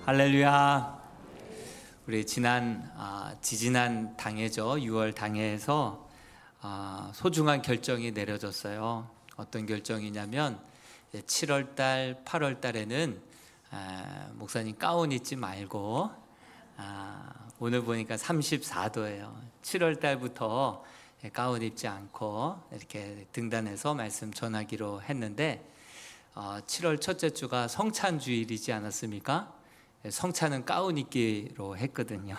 할렐루야. 우리 지지난 당회죠. 6월 당회에서 소중한 결정이 내려졌어요. 어떤 결정이냐면 7월 달, 8월 달에는 목사님 가운 입지 말고 오늘 보니까 34도예요. 7월 달부터 가운 입지 않고 이렇게 등단해서 말씀 전하기로 했는데 7월 첫째 주가 성찬주일이지 않았습니까? 성찬은 가운 입기로 했거든요.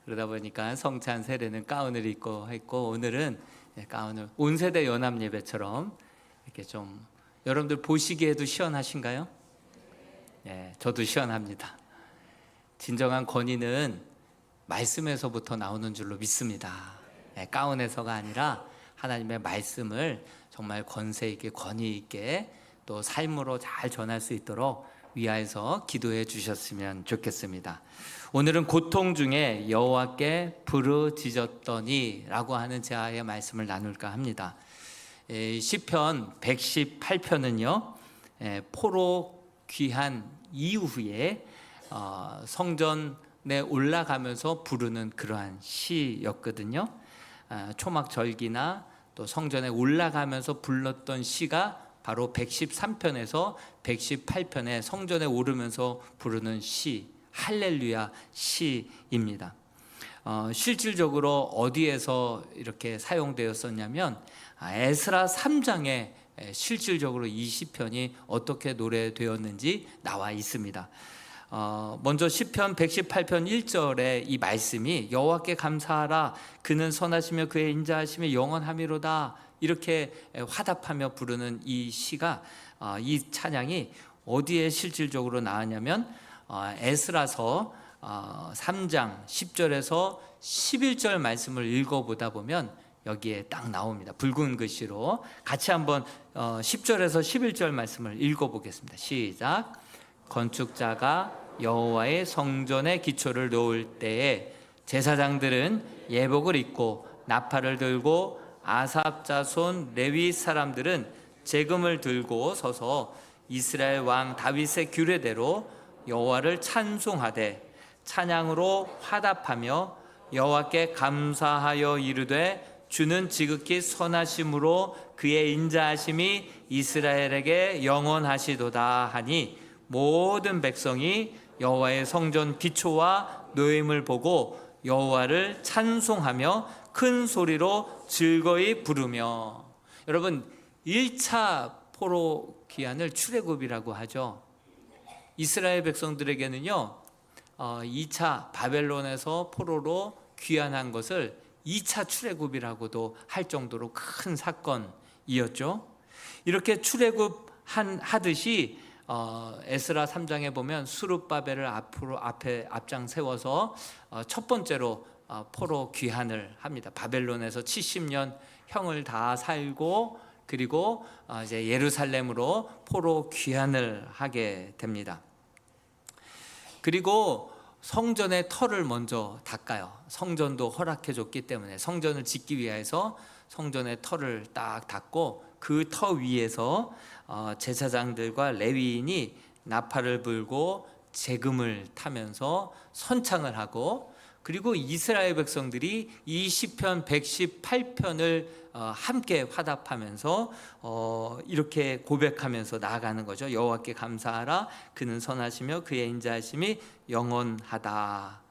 그러다 보니까 성찬 세례는 가운을 입고 했고, 오늘은 가운을 온 세대 연합 예배처럼 이렇게 좀 여러분들 보시기에도 시원하신가요? 네, 저도 시원합니다. 진정한 권위는 말씀에서부터 나오는 줄로 믿습니다. 네, 가운에서가 아니라 하나님의 말씀을 정말 권세 있게, 권위 있게 또 삶으로 잘 전할 수 있도록 위하여서 기도해 주셨으면 좋겠습니다. 오늘은 고통 중에 여호와께 부르짖었더니 라고 하는 제아의 말씀을 나눌까 합니다. 시편 118편은요 포로 귀한 이후에 성전에 올라가면서 부르는 그러한 시였거든요. 초막절기나 또 성전에 올라가면서 불렀던 시가 바로 113편에서 118편에 성전에 오르면서 부르는 시, 할렐루야 시입니다. 실질적으로 어디에서 이렇게 사용되었었냐면 에스라 3장에 실질적으로 이 시편이 어떻게 노래되었는지 나와 있습니다. 먼저 시편 118편 1절에 이 말씀이 여호와께 감사하라 그는 선하시며 그의 인자하심이 영원하미로다 이렇게 화답하며 부르는 이 시가 이 찬양이 어디에 실질적으로 나왔냐면 에스라서 3장 10절에서 11절 말씀을 읽어보다 보면 여기에 딱 나옵니다. 붉은 글씨로 같이 한번 10절에서 11절 말씀을 읽어보겠습니다. 시작. 건축자가 여호와의 성전의 기초를 놓을 때에 제사장들은 예복을 입고 나팔을 들고 아삽 자손 레위 사람들은 제금을 들고 서서 이스라엘 왕 다윗의 규례대로 여호와를 찬송하되 찬양으로 화답하며 여호와께 감사하여 이르되 주는 지극히 선하심으로 그의 인자하심이 이스라엘에게 영원하시도다 하니 모든 백성이 여호와의 성전 기초와 노임을 보고 여호와를 찬송하며 큰 소리로 즐거이 부르며. 여러분 1차 포로 귀환을 출애굽이라고 하죠. 이스라엘 백성들에게는요 2차 바벨론에서 포로로 귀환한 것을 2차 출애굽이라고도 할 정도로 큰 사건이었죠. 이렇게 출애굽하듯이 에스라 3장에 보면 스룹바벨을 앞에 앞장 세워서 첫 번째로 포로 귀환을 합니다. 바벨론에서 70년 형을 다 살고 그리고 이제 예루살렘으로 포로 귀환을 하게 됩니다. 그리고 성전의 터를 먼저 닦아요. 성전도 허락해 줬기 때문에 성전을 짓기 위해서 성전의 터를 딱 닦고 그 터 위에서 제사장들과 레위인이 나팔을 불고 제금을 타면서 선창을 하고 그리고 이스라엘 백성들이 이 시편 118편을 함께 화답하면서 이렇게 고백하면서 나아가는 거죠. 여호와께 감사하라 그는 선하시며 그의 인자하심이 영원하다.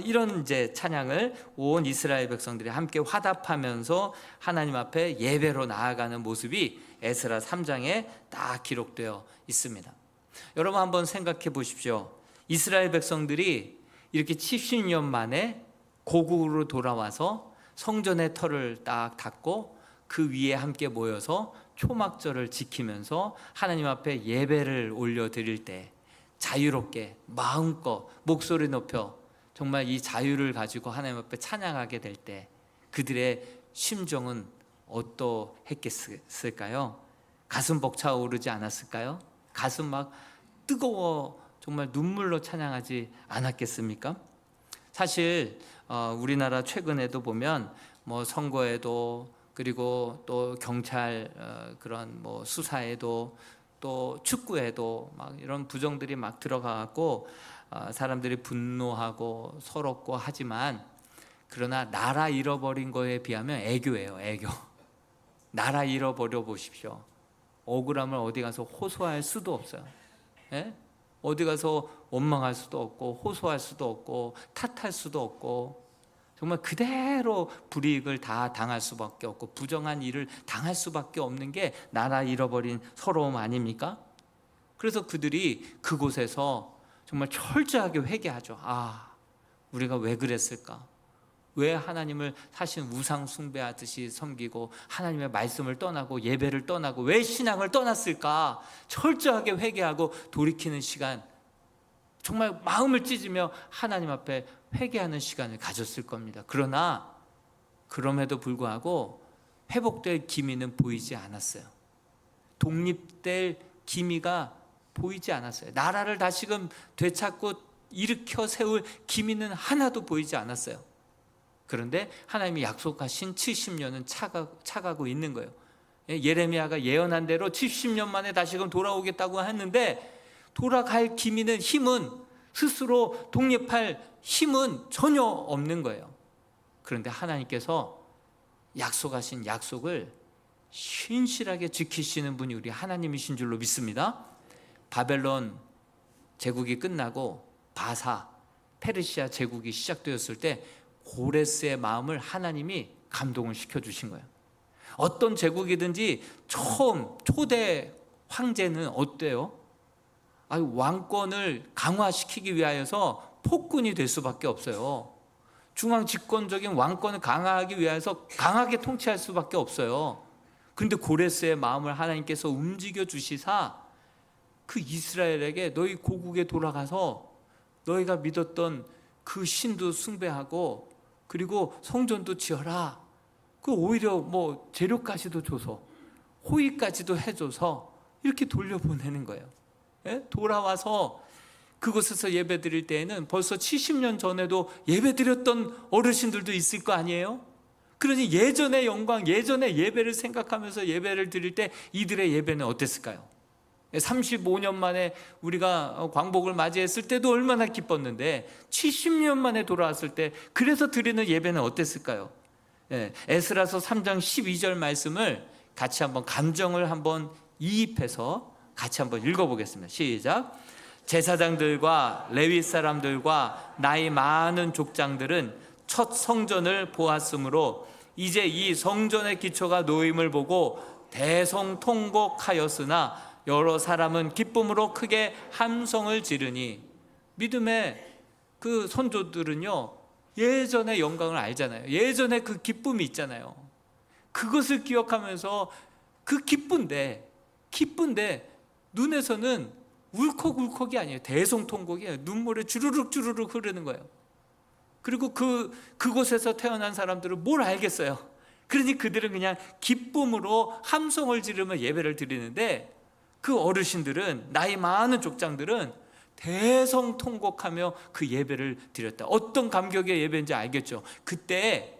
이런 이제 찬양을 온 이스라엘 백성들이 함께 화답하면서 하나님 앞에 예배로 나아가는 모습이 에스라 3장에 딱 기록되어 있습니다. 여러분 한번 생각해 보십시오. 이스라엘 백성들이 이렇게 70년 만에 고국으로 돌아와서 성전의 터를 딱 닦고 그 위에 함께 모여서 초막절을 지키면서 하나님 앞에 예배를 올려드릴 때 자유롭게 마음껏 목소리 높여 정말 이 자유를 가지고 하나님 앞에 찬양하게 될 때 그들의 심정은 어떠했겠을까요? 가슴 벅차오르지 않았을까요? 가슴 막 뜨거워 정말 눈물로 찬양하지 않았겠습니까? 사실 우리나라 최근에도 보면 뭐 선거에도 그리고 또 경찰 그런 뭐 수사에도 또 축구에도 막 이런 부정들이 막 들어가고 사람들이 분노하고 서럽고 하지만, 그러나 나라 잃어버린 거에 비하면 애교예요. 애교. 나라 잃어버려 보십시오. 억울함을 어디 가서 호소할 수도 없어요. 예? 어디 가서 원망할 수도 없고 호소할 수도 없고 탓할 수도 없고, 정말 그대로 불이익을 다 당할 수밖에 없고 부정한 일을 당할 수밖에 없는 게 나라 잃어버린 서러움 아닙니까? 그래서 그들이 그곳에서 정말 철저하게 회개하죠. 우리가 왜 그랬을까? 왜 하나님을 사실 우상 숭배하듯이 섬기고 하나님의 말씀을 떠나고 예배를 떠나고 왜 신앙을 떠났을까? 철저하게 회개하고 돌이키는 시간, 정말 마음을 찢으며 하나님 앞에 회개하는 시간을 가졌을 겁니다. 그러나 그럼에도 불구하고 회복될 기미는 보이지 않았어요. 독립될 기미가 보이지 않았어요. 나라를 다시금 되찾고 일으켜 세울 기미는 하나도 보이지 않았어요. 그런데 하나님이 약속하신 70년은 차가고 있는 거예요. 예레미야가 예언한 대로 70년 만에 다시금 돌아오겠다고 했는데, 돌아갈 기미는, 힘은, 스스로 독립할 힘은 전혀 없는 거예요. 그런데 하나님께서 약속하신 약속을 신실하게 지키시는 분이 우리 하나님이신 줄로 믿습니다. 바벨론 제국이 끝나고 바사, 페르시아 제국이 시작되었을 때 고레스의 마음을 하나님이 감동을 시켜주신 거예요. 어떤 제국이든지 처음 초대 황제는 어때요? 왕권을 강화시키기 위하여서 폭군이 될 수밖에 없어요. 중앙 집권적인 왕권을 강화하기 위해서 강하게 통치할 수밖에 없어요. 그런데 고레스의 마음을 하나님께서 움직여 주시사 그 이스라엘에게 너희 고국에 돌아가서 너희가 믿었던 그 신도 숭배하고 그리고 성전도 지어라. 오히려 재료까지도 줘서 호의까지도 해줘서 이렇게 돌려보내는 거예요. 돌아와서 그곳에서 예배 드릴 때에는 벌써 70년 전에도 예배 드렸던 어르신들도 있을 거 아니에요? 그러니 예전의 영광, 예전의 예배를 생각하면서 예배를 드릴 때 이들의 예배는 어땠을까요? 35년 만에 우리가 광복을 맞이했을 때도 얼마나 기뻤는데 70년 만에 돌아왔을 때 그래서 드리는 예배는 어땠을까요? 에스라서 3장 12절 말씀을 같이 한번 감정을 한번 이입해서 같이 한번 읽어보겠습니다. 시작. 제사장들과 레위 사람들과 나이 많은 족장들은 첫 성전을 보았으므로 이제 이 성전의 기초가 놓임을 보고 대성통곡하였으나 여러 사람은 기쁨으로 크게 함성을 지르니. 믿음의 그 선조들은요, 예전의 영광을 알잖아요. 예전에 그 기쁨이 있잖아요. 그것을 기억하면서 그 기쁜데 눈에서는 울컥울컥이 아니에요. 대성통곡이에요. 눈물이 주르륵 흐르는 거예요. 그리고 그곳에서 태어난 사람들은 뭘 알겠어요? 그러니 그들은 그냥 기쁨으로 함성을 지르며 예배를 드리는데, 그 어르신들은, 나이 많은 족장들은 대성통곡하며 그 예배를 드렸다. 어떤 감격의 예배인지 알겠죠? 그때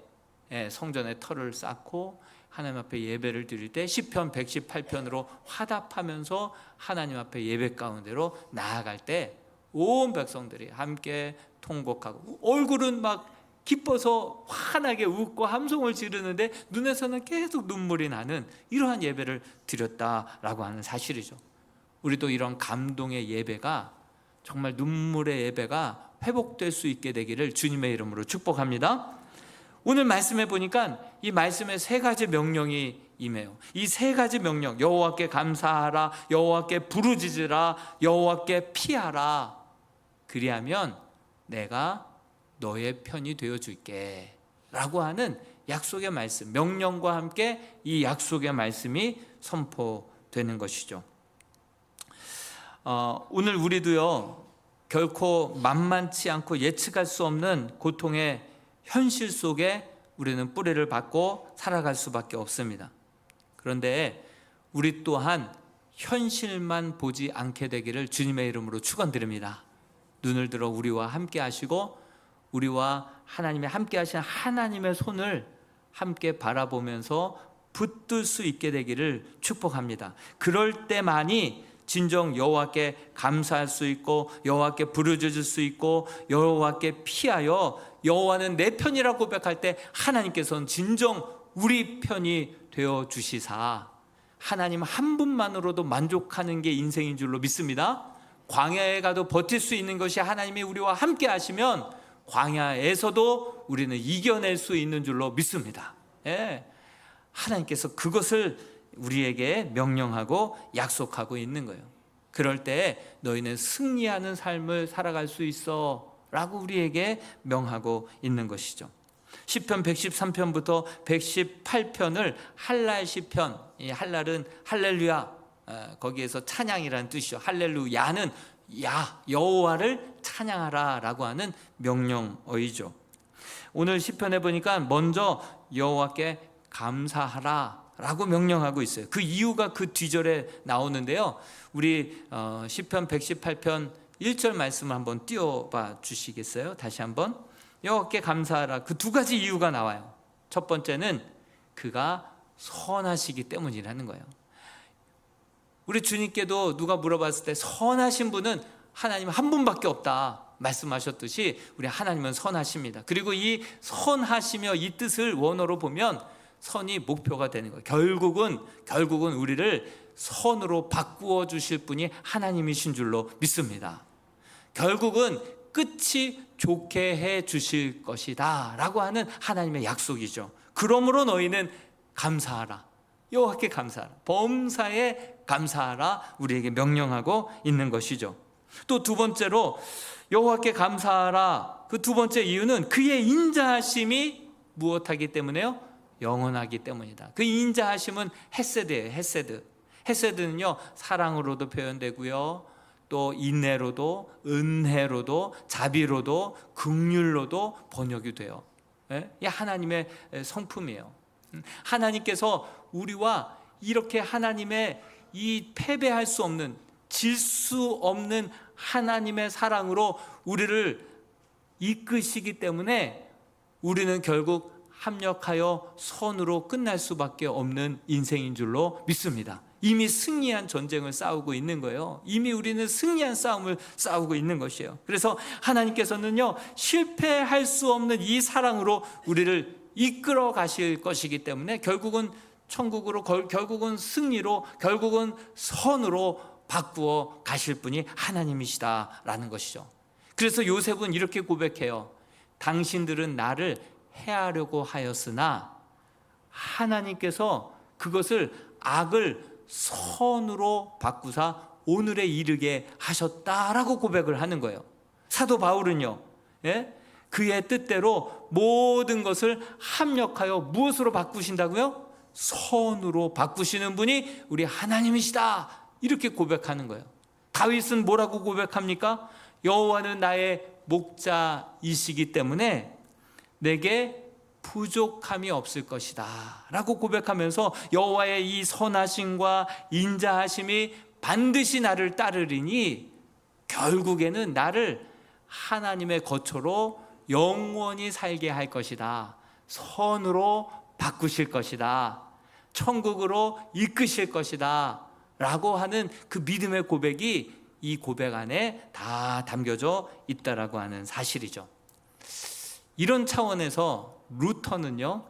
성전에 터를 쌓고 하나님 앞에 예배를 드릴 때 시편 118편으로 화답하면서 하나님 앞에 예배 가운데로 나아갈 때 온 백성들이 함께 통곡하고, 얼굴은 막 기뻐서 환하게 웃고 함성을 지르는데 눈에서는 계속 눈물이 나는 이러한 예배를 드렸다라고 하는 사실이죠. 우리도 이런 감동의 예배가, 정말 눈물의 예배가 회복될 수 있게 되기를 주님의 이름으로 축복합니다. 오늘 말씀해 보니까 이 말씀에 세 가지 명령이 임해요. 이 세 가지 명령, 여호와께 감사하라, 여호와께 부르짖으라, 여호와께 피하라. 그리하면 내가 너의 편이 되어줄게 라고 하는 약속의 말씀, 명령과 함께 이 약속의 말씀이 선포되는 것이죠. 오늘 우리도요, 결코 만만치 않고 예측할 수 없는 고통의 현실 속에 우리는 뿌리를 받고 살아갈 수밖에 없습니다. 그런데 우리 또한 현실만 보지 않게 되기를 주님의 이름으로 축원드립니다. 눈을 들어 우리와 함께 하시고 우리와 하나님의 함께 하신 하나님의 손을 함께 바라보면서 붙들 수 있게 되기를 축복합니다. 그럴 때만이 진정 여호와께 감사할 수 있고 여호와께 부르짖을 수 있고 여호와께 피하여 여호와는 내 편이라 고백할 때 하나님께서는 진정 우리 편이 되어 주시사 하나님 한 분만으로도 만족하는 게 인생인 줄로 믿습니다. 광야에 가도 버틸 수 있는 것이 하나님이 우리와 함께 하시면 광야에서도 우리는 이겨낼 수 있는 줄로 믿습니다. 예. 하나님께서 그것을 우리에게 명령하고 약속하고 있는 거예요. 그럴 때 너희는 승리하는 삶을 살아갈 수 있어 라고 우리에게 명하고 있는 것이죠. 시편 113편부터 118편을 할랄 시편, 이 할랄은 할렐루야, 거기에서 찬양이라는 뜻이죠. 할렐루야는 여호와를 찬양하라 라고 하는 명령어이죠. 오늘 시편에 보니까 먼저 여호와께 감사하라 라고 명령하고 있어요. 그 이유가 그 뒤절에 나오는데요. 우리 시편 118편 1절 말씀을 한번 띄워봐 주시겠어요? 다시 한번. 여호와께 감사하라. 그 두 가지 이유가 나와요. 첫 번째는 그가 선하시기 때문이라는 거예요. 우리 주님께도 누가 물어봤을 때 선하신 분은 하나님 한 분밖에 없다 말씀하셨듯이 우리 하나님은 선하십니다. 그리고 이 선하시며 이 뜻을 원어로 보면 선이 목표가 되는 거예요. 결국은 우리를 선으로 바꾸어 주실 분이 하나님이신 줄로 믿습니다. 결국은 끝이 좋게 해 주실 것이다 라고 하는 하나님의 약속이죠. 그러므로 너희는 감사하라. 여호와께 감사하라. 범사에 감사하라. 우리에게 명령하고 있는 것이죠. 또 두 번째로 여호와께 감사하라. 그 두 번째 이유는 그의 인자하심이 무엇하기 때문에요? 영원하기 때문이다. 그 인자하심은 헤세드예요. 헤세드는요 사랑으로도 표현되고요, 또 인내로도, 은혜로도, 자비로도, 긍휼로도 번역이 돼요. 이 하나님의 성품이에요. 하나님께서 우리와 이렇게 하나님의 이 패배할 수 없는, 질 수 없는 하나님의 사랑으로 우리를 이끄시기 때문에 우리는 결국 합력하여 선으로 끝날 수밖에 없는 인생인 줄로 믿습니다. 이미 승리한 전쟁을 싸우고 있는 거예요. 이미 우리는 승리한 싸움을 싸우고 있는 것이에요. 그래서 하나님께서는요 실패할 수 없는 이 사랑으로 우리를 이끌어 가실 것이기 때문에 결국은 천국으로, 결국은 승리로, 결국은 선으로 바꾸어 가실 분이 하나님이시다라는 것이죠. 그래서 요셉은 이렇게 고백해요. 당신들은 나를 해하려고 하였으나 하나님께서 그것을 악을 선으로 바꾸사 오늘에 이르게 하셨다라고 고백을 하는 거예요. 사도 바울은요, 그의 뜻대로 모든 것을 합력하여 무엇으로 바꾸신다고요? 선으로 바꾸시는 분이 우리 하나님이시다, 이렇게 고백하는 거예요. 다윗은 뭐라고 고백합니까? 여호와는 나의 목자이시기 때문에 내게 부족함이 없을 것이다 라고 고백하면서 여호와의 이 선하심과 인자하심이 반드시 나를 따르리니 결국에는 나를 하나님의 거처로 영원히 살게 할 것이다, 선으로 바꾸실 것이다, 천국으로 이끄실 것이다 라고 하는 그 믿음의 고백이 이 고백 안에 다 담겨져 있다라고 하는 사실이죠. 이런 차원에서 루터는요,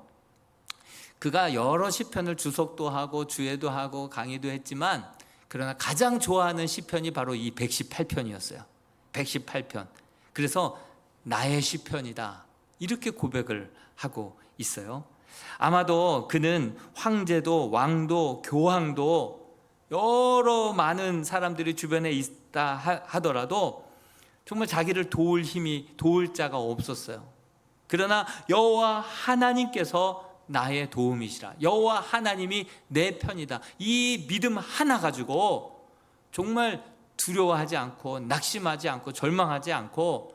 그가 여러 시편을 주석도 하고 주예도 하고 강의도 했지만 그러나 가장 좋아하는 시편이 바로 이 118편이었어요. 118편. 그래서 나의 시편이다 이렇게 고백을 하고 있어요. 아마도 그는 황제도 왕도 교황도 여러 많은 사람들이 주변에 있다 하더라도 정말 자기를 도울 힘이, 도울 자가 없었어요. 그러나 여호와 하나님께서 나의 도움이시라, 여호와 하나님이 내 편이다, 이 믿음 하나 가지고 정말 두려워하지 않고 낙심하지 않고 절망하지 않고,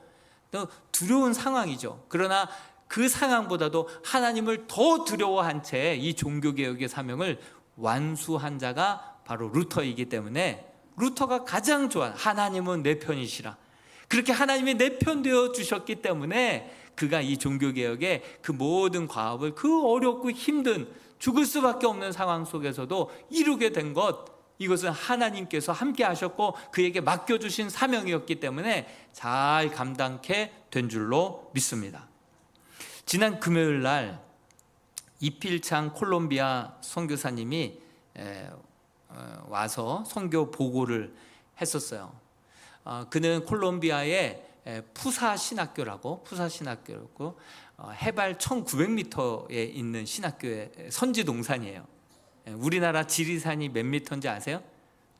또 두려운 상황이죠. 그러나 그 상황보다도 하나님을 더 두려워한 채 이 종교개혁의 사명을 완수한 자가 바로 루터이기 때문에 루터가 가장 좋아하는 하나님은 내 편이시라, 그렇게 하나님이 내 편 되어 주셨기 때문에 그가 이 종교개혁의 그 모든 과업을 그 어렵고 힘든 죽을 수밖에 없는 상황 속에서도 이루게 된 것, 이것은 하나님께서 함께 하셨고 그에게 맡겨주신 사명이었기 때문에 잘 감당케 된 줄로 믿습니다. 지난 금요일 날 이필창 콜롬비아 선교사님이 와서 선교 보고를 했었어요. 그는 콜롬비아의 푸사 신학교라고 해발 1900m에 있는 신학교의 선지 동산이에요. 우리나라 지리산이 몇 미터인지 아세요?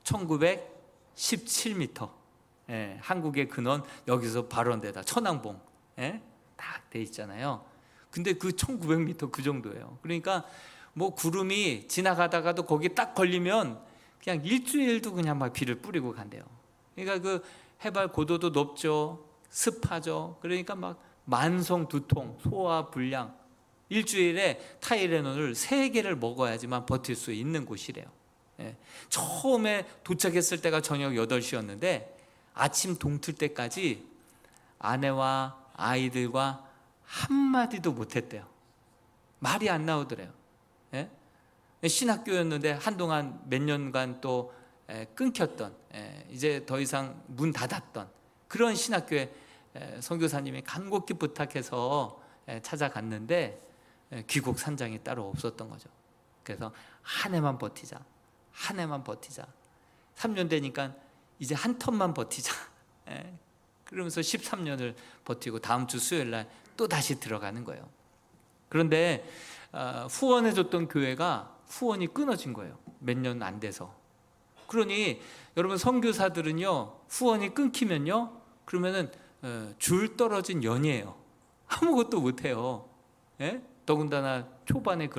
1917m. 한국의 근원 여기서 발원되다 천왕봉 딱 돼 있잖아요. 근데 그 1900m 그 정도예요. 그러니까 뭐 구름이 지나가다가도 거기 딱 걸리면 그냥 일주일도 그냥 막 비를 뿌리고 간대요. 그러니까 그 해발 고도도 높죠, 습하죠. 그러니까 막 만성 두통, 소화 불량, 일주일에 타이레놀을 3개를 먹어야지만 버틸 수 있는 곳이래요. 처음에 도착했을 때가 저녁 8시였는데 아침 동틀 때까지 아내와 아이들과 한마디도 못했대요. 말이 안 나오더래요. 신학교였는데 한동안 몇 년간 또 끊겼던, 이제 더 이상 문 닫았던 그런 신학교에 선교사님이 간곡히 부탁해서 찾아갔는데 귀국 산장이 따로 없었던 거죠. 그래서 한 해만 버티자, 3년 되니까 이제 한 턴만 버티자, 그러면서 13년을 버티고 다음 주 수요일 날 또 다시 들어가는 거예요. 그런데 후원해줬던 교회가 후원이 끊어진 거예요. 몇 년 안 돼서. 그러니 여러분, 선교사들은요, 후원이 끊기면요, 그러면은 줄 떨어진 연이에요. 아무것도 못해요. 더군다나 초반에.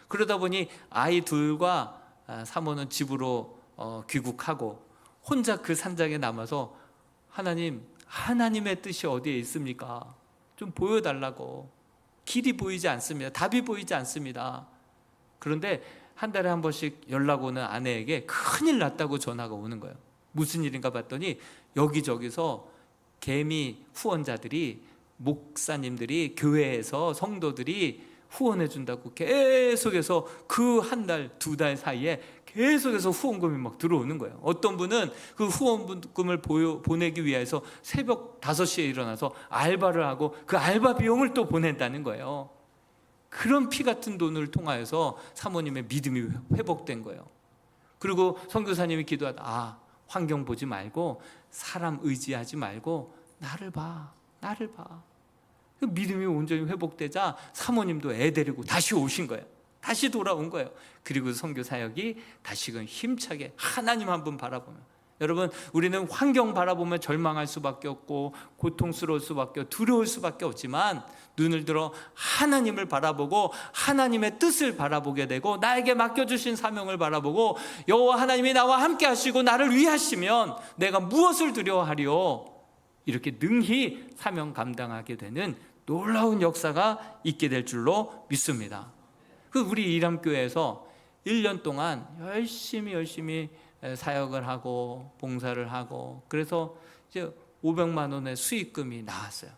그러다 보니 아이 둘과 사모는 집으로 귀국하고 혼자 그 산장에 남아서 하나님의 뜻이 어디에 있습니까? 좀 보여달라고. 길이 보이지 않습니다. 답이 보이지 않습니다. 그런데 한 달에 한 번씩 연락 오는 아내에게 큰일 났다고 전화가 오는 거예요. 무슨 일인가 봤더니 여기저기서 개미 후원자들이, 목사님들이, 교회에서 성도들이 후원해 준다고 계속해서 그 한 달, 2달 사이에 계속해서 후원금이 막 들어오는 거예요. 어떤 분은 그 후원금을 보내기 위해서 새벽 5시에 일어나서 알바를 하고 그 알바 비용을 또 보낸다는 거예요. 그런 피 같은 돈을 통하여서 사모님의 믿음이 회복된 거예요. 그리고 선교사님이 기도하다, 환경 보지 말고 사람 의지하지 말고 나를 봐. 그 믿음이 온전히 회복되자 사모님도 애 데리고 다시 오신 거예요. 다시 돌아온 거예요. 그리고 선교 사역이 다시금 힘차게 하나님 한 분 바라보면, 여러분, 우리는 환경 바라보면 절망할 수밖에 없고 고통스러울 수밖에 없고 두려울 수밖에 없지만 눈을 들어 하나님을 바라보고 하나님의 뜻을 바라보게 되고 나에게 맡겨주신 사명을 바라보고 여호와 하나님이 나와 함께 하시고 나를 위하시면 내가 무엇을 두려워하리요? 이렇게 능히 사명 감당하게 되는 놀라운 역사가 있게 될 줄로 믿습니다. 우리 이람교회에서 1년 동안 열심히 사역을 하고 봉사를 하고, 그래서 이제 500만 원의 수익금이 나왔어요.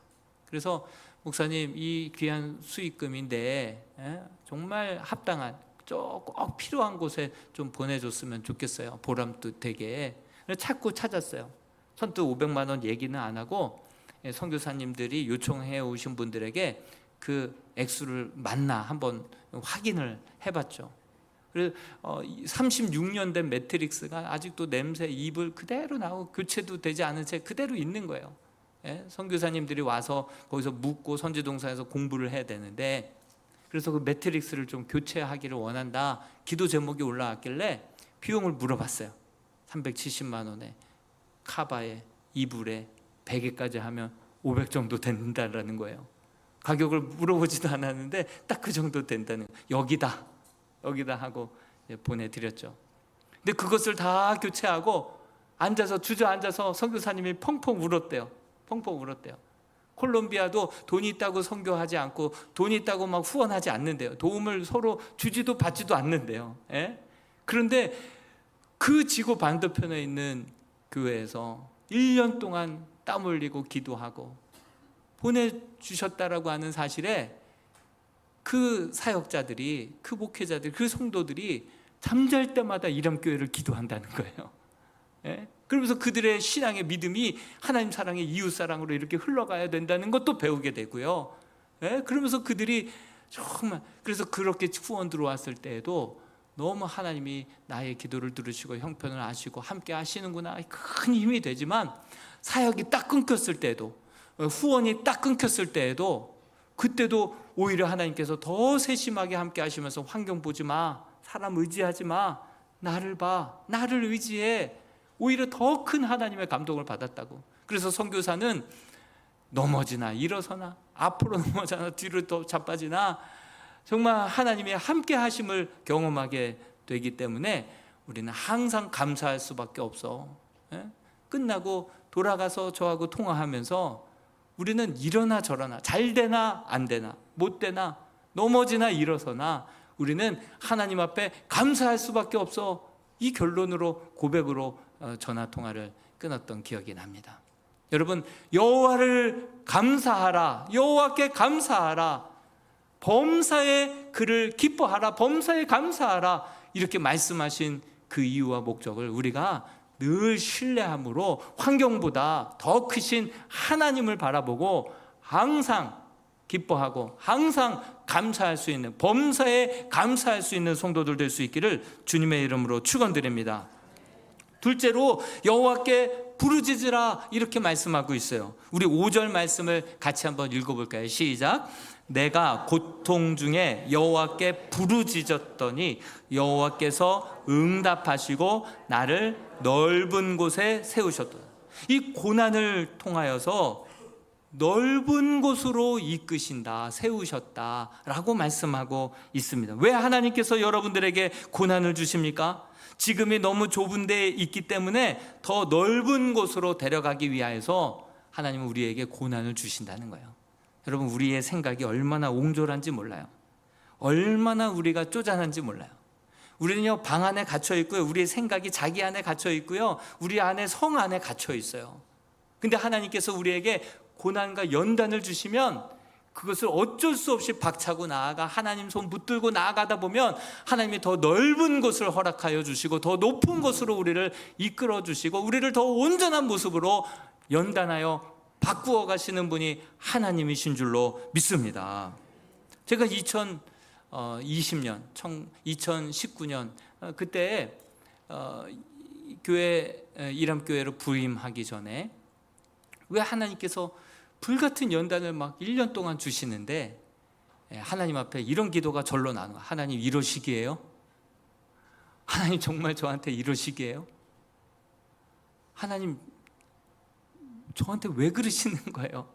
그래서 목사님, 이 귀한 수익금인데 정말 합당한, 꼭 필요한 곳에 좀 보내줬으면 좋겠어요. 보람도 되게. 자꾸 찾았어요. 선뜻 500만 원 얘기는 안 하고 선교사님들이 요청해 오신 분들에게 그 액수를 만나 한번 확인을 해봤죠. 그래서 36년 된 매트릭스가 아직도 냄새, 이불 그대로 나오고 교체도 되지 않은 채 그대로 있는 거예요. 선교사님들이 와서 거기서 묵고 선지동산에서 공부를 해야 되는데, 그래서 그 매트릭스를 좀 교체하기를 원한다 기도 제목이 올라왔길래 비용을 물어봤어요. 370만 원에 카바에 이불에 베개까지 하면 500 정도 된다라는 거예요. 가격을 물어보지도 않았는데 딱 그 정도 된다는 거예요. 여기다 하고 보내드렸죠. 근데 그것을 다 교체하고 주저앉아서 선교사님이 펑펑 울었대요. 콜롬비아도 돈이 있다고 선교하지 않고 돈이 있다고 막 후원하지 않는데요. 도움을 서로 주지도 받지도 않는데요. 그런데 그 지구 반대편에 있는 교회에서 1년 동안 땀 흘리고 기도하고 보내주셨다라고 하는 사실에 그 사역자들이, 그 목회자들이, 그 성도들이 잠잘 때마다 이람교회를 기도한다는 거예요. 예? 그러면서 그들의 신앙의 믿음이 하나님 사랑의 이웃 사랑으로 이렇게 흘러가야 된다는 것도 배우게 되고요. 예? 그러면서 그들이 정말, 그래서 그렇게 후원 들어왔을 때에도 너무 하나님이 나의 기도를 들으시고 형편을 아시고 함께 하시는구나, 큰 힘이 되지만, 사역이 딱 끊겼을 때도, 후원이 딱 끊겼을 때에도, 그때도 오히려 하나님께서 더 세심하게 함께 하시면서 환경 보지 마, 사람 의지하지 마, 나를 봐, 나를 의지해, 오히려 더 큰 하나님의 감동을 받았다고. 그래서 선교사는 넘어지나 일어서나, 앞으로 넘어지나 뒤로 또 자빠지나, 정말 하나님의 함께 하심을 경험하게 되기 때문에 우리는 항상 감사할 수밖에 없어. 끝나고 돌아가서 저하고 통화하면서 우리는 이러나 저러나, 잘 되나 안 되나, 못 되나, 넘어지나 일어서나 우리는 하나님 앞에 감사할 수밖에 없어. 이 결론으로, 고백으로 전화통화를 끊었던 기억이 납니다. 여러분, 여호와를 감사하라, 여호와께 감사하라, 범사에 그를 기뻐하라, 범사에 감사하라, 이렇게 말씀하신 그 이유와 목적을 우리가 늘 신뢰함으로 환경보다 더 크신 하나님을 바라보고 항상 기뻐하고 항상 감사할 수 있는, 범사에 감사할 수 있는 성도들 될 수 있기를 주님의 이름으로 축원드립니다. 둘째로 여호와께 부르짖으라, 이렇게 말씀하고 있어요. 우리 5절 말씀을 같이 한번 읽어볼까요? 시작. 내가 고통 중에 여호와께 부르짖었더니 여호와께서 응답하시고 나를 넓은 곳에 세우셨다. 이 고난을 통하여서 넓은 곳으로 이끄신다, 세우셨다라고 말씀하고 있습니다. 왜 하나님께서 여러분들에게 고난을 주십니까? 지금이 너무 좁은 데에 있기 때문에 더 넓은 곳으로 데려가기 위하여서 하나님은 우리에게 고난을 주신다는 거예요. 여러분, 우리의 생각이 얼마나 옹졸한지 몰라요. 얼마나 우리가 쪼잔한지 몰라요. 우리는요, 방 안에 갇혀 있고요, 우리의 생각이 자기 안에 갇혀 있고요, 우리 안에 성 안에 갇혀 있어요. 근데 하나님께서 우리에게 고난과 연단을 주시면 그것을 어쩔 수 없이 박차고 나아가 하나님 손 붙들고 나아가다 보면 하나님이 더 넓은 곳을 허락하여 주시고 더 높은 곳으로 우리를 이끌어 주시고 우리를 더 온전한 모습으로 연단하여 바꾸어 가시는 분이 하나님이신 줄로 믿습니다. 제가 2020년, 2019년 그때 교회, 이람교회로 부임하기 전에 왜 하나님께서 불같은 연단을 막 1년 동안 주시는데 하나님 앞에 이런 기도가 절로 나는 거예요. 하나님, 이러시기에요? 하나님 정말 저한테 이러시기에요? 하나님 저한테 왜 그러시는 거예요?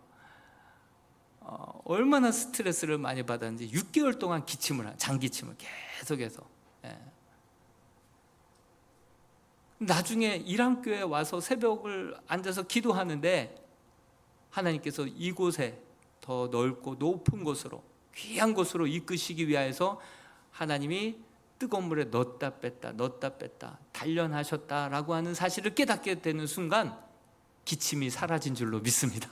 얼마나 스트레스를 많이 받았는지 6개월 동안 장기침을 계속해서. 나중에 이람교회에 와서 새벽을 앉아서 기도하는데 하나님께서 이곳에 더 넓고 높은 곳으로, 귀한 곳으로 이끄시기 위하여서 하나님이 뜨거운 물에 넣었다 뺐다 단련하셨다라고 하는 사실을 깨닫게 되는 순간 기침이 사라진 줄로 믿습니다.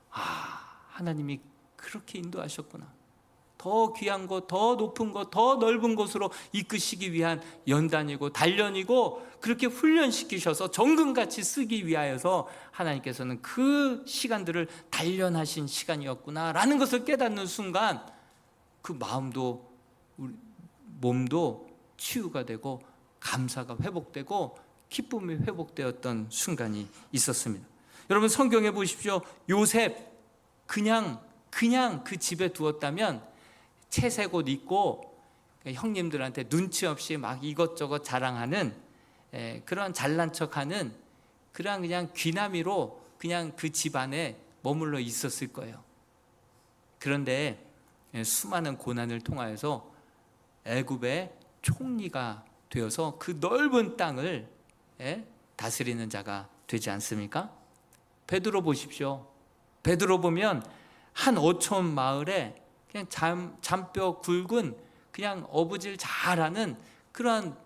하나님이 그렇게 인도하셨구나. 더 귀한 곳, 더 높은 곳, 더 넓은 곳으로 이끄시기 위한 연단이고 단련이고, 그렇게 훈련시키셔서 정금같이 쓰기 위하여서 하나님께서는 그 시간들을 단련하신 시간이었구나라는 것을 깨닫는 순간 그 마음도 몸도 치유가 되고 감사가 회복되고 기쁨이 회복되었던 순간이 있었습니다. 여러분, 성경에 보십시오. 요셉 그냥 그 집에 두었다면 채색 옷 입고 형님들한테 눈치 없이 막 이것저것 자랑하는 그런 잘난 척하는 그냥 귀남이로 그냥 그 집안에 머물러 있었을 거예요. 그런데 수많은 고난을 통하여서 애굽의 총리가 되어서 그 넓은 땅을 다스리는 자가 되지 않습니까? 베드로 보십시오. 베드로 보면 한 어촌 마을에 그냥 잔뼈 굵은 그냥 어부질 잘하는 그러한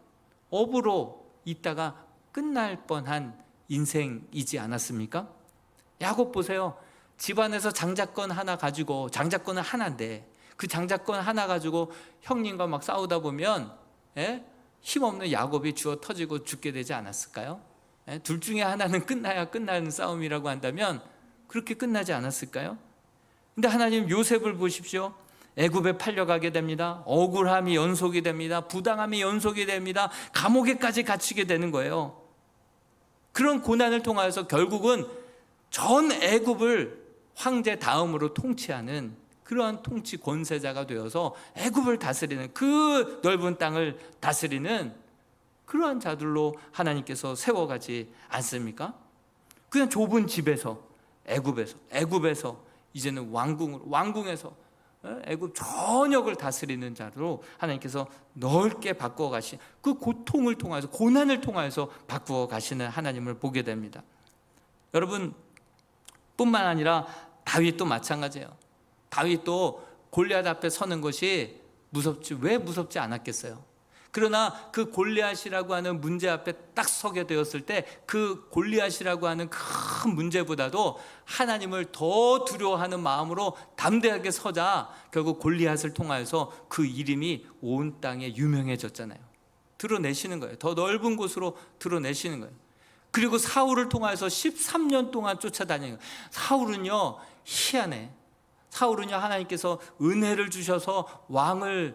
어부로 있다가 끝날 뻔한 인생이지 않았습니까? 야곱 보세요. 집안에서 장자권 하나 가지고, 장자권은 하나인데 그 장자권 하나 가지고 형님과 막 싸우다 보면 예? 힘없는 야곱이 주워 터지고 죽게 되지 않았을까요? 예? 둘 중에 하나는 끝나야 끝나는 싸움이라고 한다면 그렇게 끝나지 않았을까요? 근데 하나님 요셉을 보십시오. 애굽에 팔려가게 됩니다. 억울함이 연속이 됩니다. 부당함이 연속이 됩니다. 감옥에까지 갇히게 되는 거예요. 그런 고난을 통하여서 결국은 전 애굽을 황제 다음으로 통치하는 그러한 통치 권세자가 되어서 애굽을 다스리는, 그 넓은 땅을 다스리는 그러한 자들로 하나님께서 세워가지 않습니까? 그냥 좁은 집에서, 애굽에서 이제는 왕궁에서 애굽 전역을 다스리는 자로 하나님께서 넓게 바꾸어 가신, 그 고통을 통해서, 고난을 통해서 바꾸어 가시는 하나님을 보게 됩니다. 여러분, 뿐만 아니라 다윗도 마찬가지예요. 다윗도 골리앗 앞에 서는 것이 왜 무섭지 않았겠어요? 그러나 그 골리앗이라고 하는 문제 앞에 딱 서게 되었을 때 그 골리앗이라고 하는 큰 문제보다도 하나님을 더 두려워하는 마음으로 담대하게 서자 결국 골리앗을 통하여서 그 이름이 온 땅에 유명해졌잖아요. 드러내시는 거예요. 더 넓은 곳으로 드러내시는 거예요. 그리고 사울을 통하여서 13년 동안 쫓아다니는 거예요. 사울은요, 희한해. 사울은요, 하나님께서 은혜를 주셔서 왕을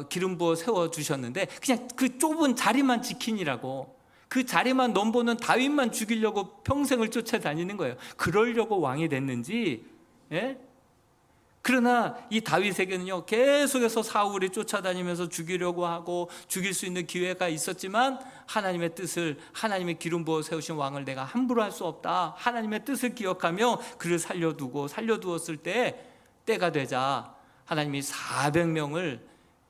기름 부어 세워주셨는데 그냥 그 좁은 자리만 지키니라고, 그 자리만 넘보는 다윗만 죽이려고 평생을 쫓아다니는 거예요. 그러려고 왕이 됐는지. 예? 그러나 이 다윗에게는요, 계속해서 사울이 쫓아다니면서 죽이려고 하고 죽일 수 있는 기회가 있었지만 하나님의 뜻을, 하나님의 기름 부어 세우신 왕을 내가 함부로 할 수 없다, 하나님의 뜻을 기억하며 그를 살려두었을 때, 때가 되자 하나님이 400명을,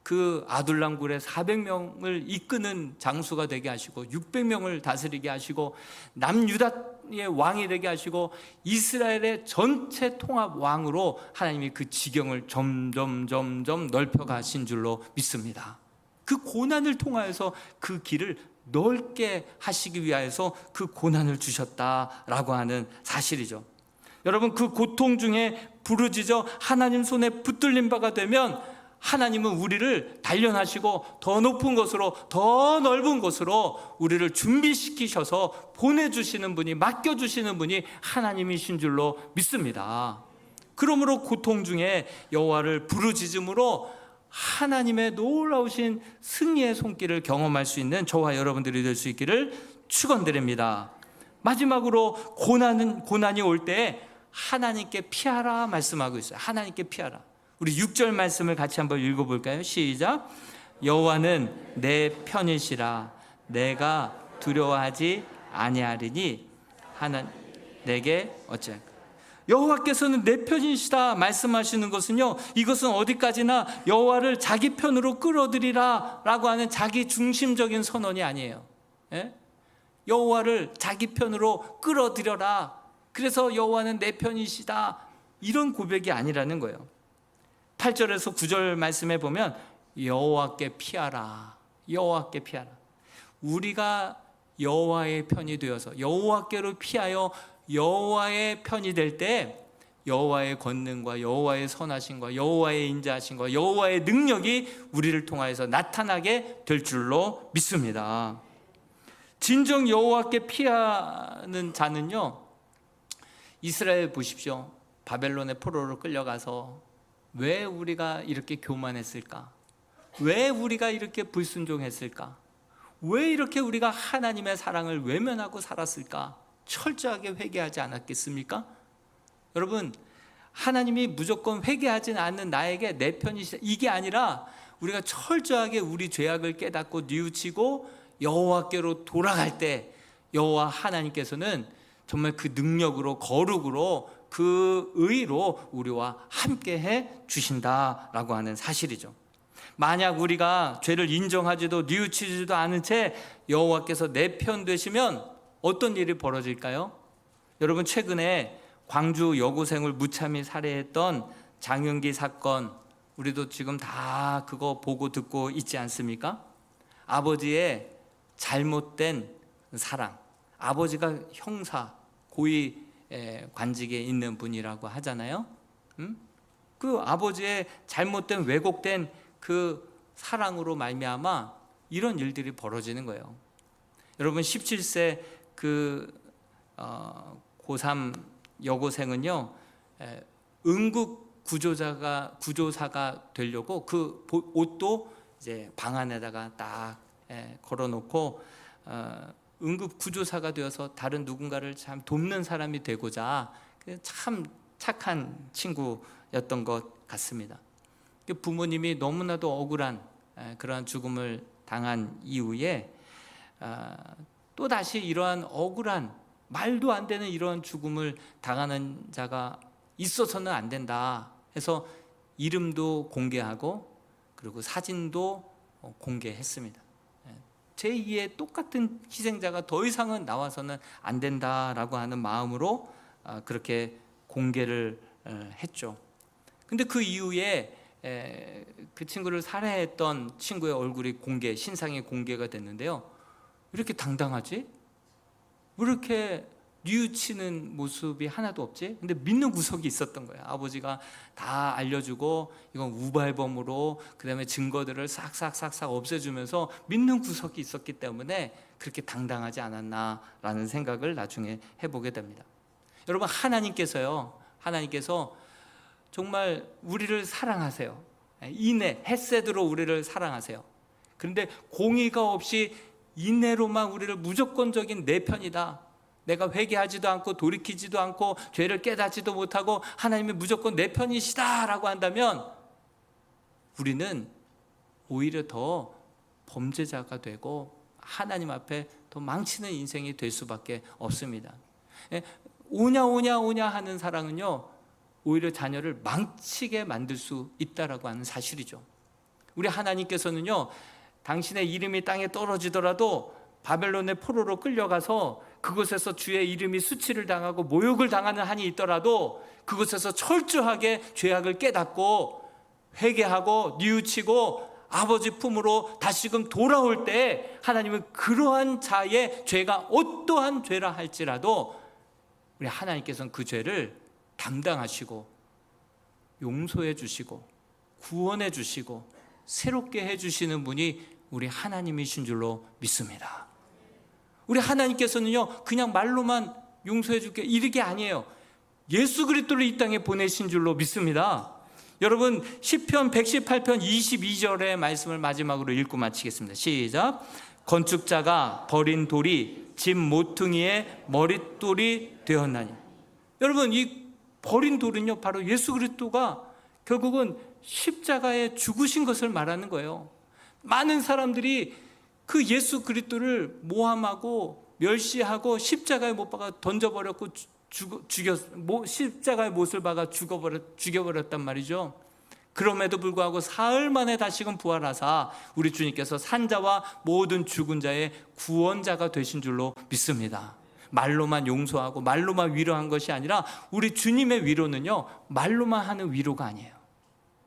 그 아둘람 굴에 400명을 이끄는 장수가 되게 하시고 600명을 다스리게 하시고 남유다의 왕이 되게 하시고 이스라엘의 전체 통합 왕으로 하나님이 그 지경을 점점 넓혀 가신 줄로 믿습니다. 그 고난을 통하여서 그 길을 넓게 하시기 위하여서 그 고난을 주셨다라고 하는 사실이죠. 여러분, 그 고통 중에 부르짖어 하나님 손에 붙들린 바가 되면 하나님은 우리를 단련하시고 더 높은 곳으로, 더 넓은 곳으로 우리를 준비시키셔서 보내주시는 분이, 맡겨주시는 분이 하나님이신 줄로 믿습니다. 그러므로 고통 중에 여호와를 부르짖음으로 하나님의 놀라우신 승리의 손길을 경험할 수 있는 저와 여러분들이 될 수 있기를 축원드립니다. 마지막으로 고난이 올 때 하나님께 피하라 말씀하고 있어요. 하나님께 피하라. 우리 6절 말씀을 같이 한번 읽어볼까요? 시작. 여호와는 내 편이시라. 내가 두려워하지 아니하리니 하나님 내게 어찌할까. 여호와께서는 내 편이시다 말씀하시는 것은요, 이것은 어디까지나 여호와를 자기 편으로 끌어들이라 라고 하는 자기 중심적인 선언이 아니에요. 예? 여호와를 자기 편으로 끌어들여라, 그래서 여호와는 내 편이시다, 이런 고백이 아니라는 거예요. 8절에서 9절 말씀에 보면 여호와께 피하라, 여호와께 피하라. 우리가 여호와의 편이 되어서 여호와께로 피하여 여호와의 편이 될 때 여호와의 권능과 여호와의 선하심과 여호와의 인자하심과 여호와의 능력이 우리를 통하여서 나타나게 될 줄로 믿습니다. 진정 여호와께 피하는 자는요, 이스라엘 보십시오. 바벨론의 포로로 끌려가서 왜 우리가 이렇게 교만했을까? 왜 우리가 이렇게 불순종했을까? 왜 이렇게 우리가 하나님의 사랑을 외면하고 살았을까? 철저하게 회개하지 않았겠습니까? 여러분, 하나님이 무조건 회개하지 않는 나에게 내 편이시다, 이게 아니라 우리가 철저하게 우리 죄악을 깨닫고 뉘우치고 여호와께로 돌아갈 때 여호와 하나님께서는 정말 그 능력으로, 거룩으로, 그 의로 우리와 함께 해 주신다라고 하는 사실이죠. 만약 우리가 죄를 인정하지도 뉘우치지도 않은 채 여호와께서 내 편 되시면 어떤 일이 벌어질까요? 여러분, 최근에 광주 여고생을 무참히 살해했던 장윤기 사건, 우리도 지금 다 그거 보고 듣고 있지 않습니까? 아버지의 잘못된 사랑, 아버지가 형사, 고위 관직에 있는 분이라고 하잖아요. 그 아버지의 잘못된, 왜곡된 그 사랑으로 말미암아 이런 일들이 벌어지는 거예요. 여러분 17세 고3 여고생은요, 응급 구조사가 되려고 그 옷도 이제 방 안에다가 딱 걸어놓고 응급 구조사가 되어서 다른 누군가를 참 돕는 사람이 되고자 참 착한 친구였던 것 같습니다. 부모님이 너무나도 억울한 그러한 죽음을 당한 이후에 또 다시 이러한 억울한 말도 안 되는 이러한 죽음을 당하는 자가 있어서는 안 된다 해서 이름도 공개하고 그리고 사진도 공개했습니다. 제2의 똑같은 희생자가 더 이상은 나와서는 안 된다라고 하는 마음으로 그렇게 공개를 했죠. 근데 그 이후에 그 친구를 살해했던 친구의 얼굴이 신상이 공개가 됐는데요. 왜 이렇게 당당하지? 왜 이렇게 뉘우치는 모습이 하나도 없지? 근데 믿는 구석이 있었던 거예요. 아버지가 다 알려주고 이건 우발범으로 그다음에 증거들을 싹싹 없애주면서 믿는 구석이 있었기 때문에 그렇게 당당하지 않았나라는 생각을 나중에 해보게 됩니다. 여러분 하나님께서 정말 우리를 사랑하세요. 헤세드로 우리를 사랑하세요. 그런데 공의가 없이 인내로만 우리를 무조건적인 내 편이다, 내가 회개하지도 않고 돌이키지도 않고 죄를 깨닫지도 못하고 하나님이 무조건 내 편이시다 라고 한다면 우리는 오히려 더 범죄자가 되고 하나님 앞에 더 망치는 인생이 될 수밖에 없습니다. 오냐 하는 사랑은요, 오히려 자녀를 망치게 만들 수 있다라고 하는 사실이죠. 우리 하나님께서는요, 당신의 이름이 땅에 떨어지더라도 바벨론의 포로로 끌려가서 그곳에서 주의 이름이 수치를 당하고 모욕을 당하는 한이 있더라도 그곳에서 철저하게 죄악을 깨닫고 회개하고 뉘우치고 아버지 품으로 다시금 돌아올 때 하나님은 그러한 자의 죄가 어떠한 죄라 할지라도 우리 하나님께서는 그 죄를 담당하시고 용서해 주시고 구원해 주시고 새롭게 해 주시는 분이 우리 하나님이신 줄로 믿습니다. 우리 하나님께서는요, 그냥 말로만 용서해 줄게 이렇게 아니에요. 예수 그리스도를 이 땅에 보내신 줄로 믿습니다. 여러분 시편 118편 22절의 말씀을 마지막으로 읽고 마치겠습니다. 시작. 건축자가 버린 돌이 집 모퉁이의 머릿돌이 되었나니. 여러분 이 버린 돌은요, 바로 예수 그리스도가 결국은 십자가에 죽으신 것을 말하는 거예요. 많은 사람들이 그 예수 그리스도를 모함하고 멸시하고 십자가에 못 박아 던져버렸고 십자가의 못을 박아 죽여버렸단 말이죠. 그럼에도 불구하고 사흘 만에 다시금 부활하사 우리 주님께서 산자와 모든 죽은 자의 구원자가 되신 줄로 믿습니다. 말로만 용서하고 말로만 위로한 것이 아니라 우리 주님의 위로는요, 말로만 하는 위로가 아니에요.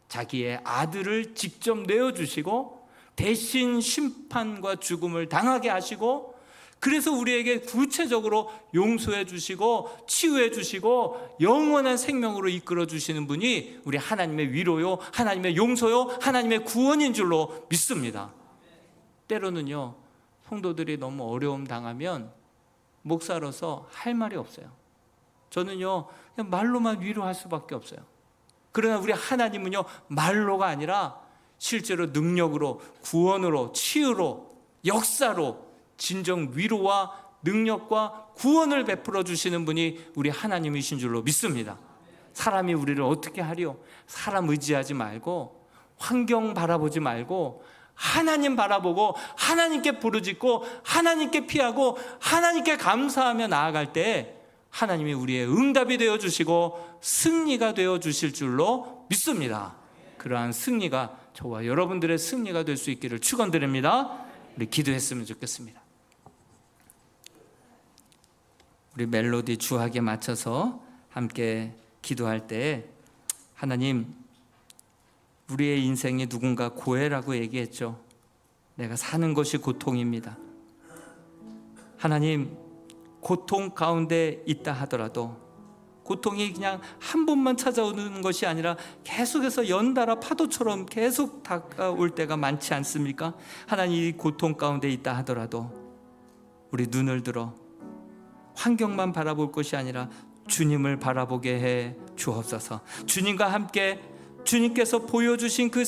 자기의 아들을 직접 내어주시고 대신 심판과 죽음을 당하게 하시고 그래서 우리에게 구체적으로 용서해 주시고 치유해 주시고 영원한 생명으로 이끌어 주시는 분이 우리 하나님의 위로요, 하나님의 용서요, 하나님의 구원인 줄로 믿습니다. 때로는요, 성도들이 너무 어려움 당하면 목사로서 할 말이 없어요. 저는요, 그냥 말로만 위로할 수밖에 없어요. 그러나 우리 하나님은요, 말로가 아니라 실제로 능력으로, 구원으로, 치유로, 역사로 진정 위로와 능력과 구원을 베풀어 주시는 분이 우리 하나님이신 줄로 믿습니다. 사람이 우리를 어떻게 하리요? 사람 의지하지 말고 환경 바라보지 말고 하나님 바라보고 하나님께 부르짖고 하나님께 피하고 하나님께 감사하며 나아갈 때 하나님이 우리의 응답이 되어주시고 승리가 되어주실 줄로 믿습니다. 그러한 승리가 저와 여러분들의 승리가 될 수 있기를 축원드립니다. 우리 기도했으면 좋겠습니다. 우리 멜로디 주학에 맞춰서 함께 기도할 때 하나님, 우리의 인생이 누군가 고해라고 얘기했죠. 내가 사는 것이 고통입니다. 하나님, 고통 가운데 있다 하더라도 고통이 그냥 한 번만 찾아오는 것이 아니라 계속해서 연달아 파도처럼 계속 다가올 때가 많지 않습니까? 하나님, 이 고통 가운데 있다 하더라도 우리 눈을 들어 환경만 바라볼 것이 아니라 주님을 바라보게 해 주옵소서. 주님과 함께 주님께서 보여주신 그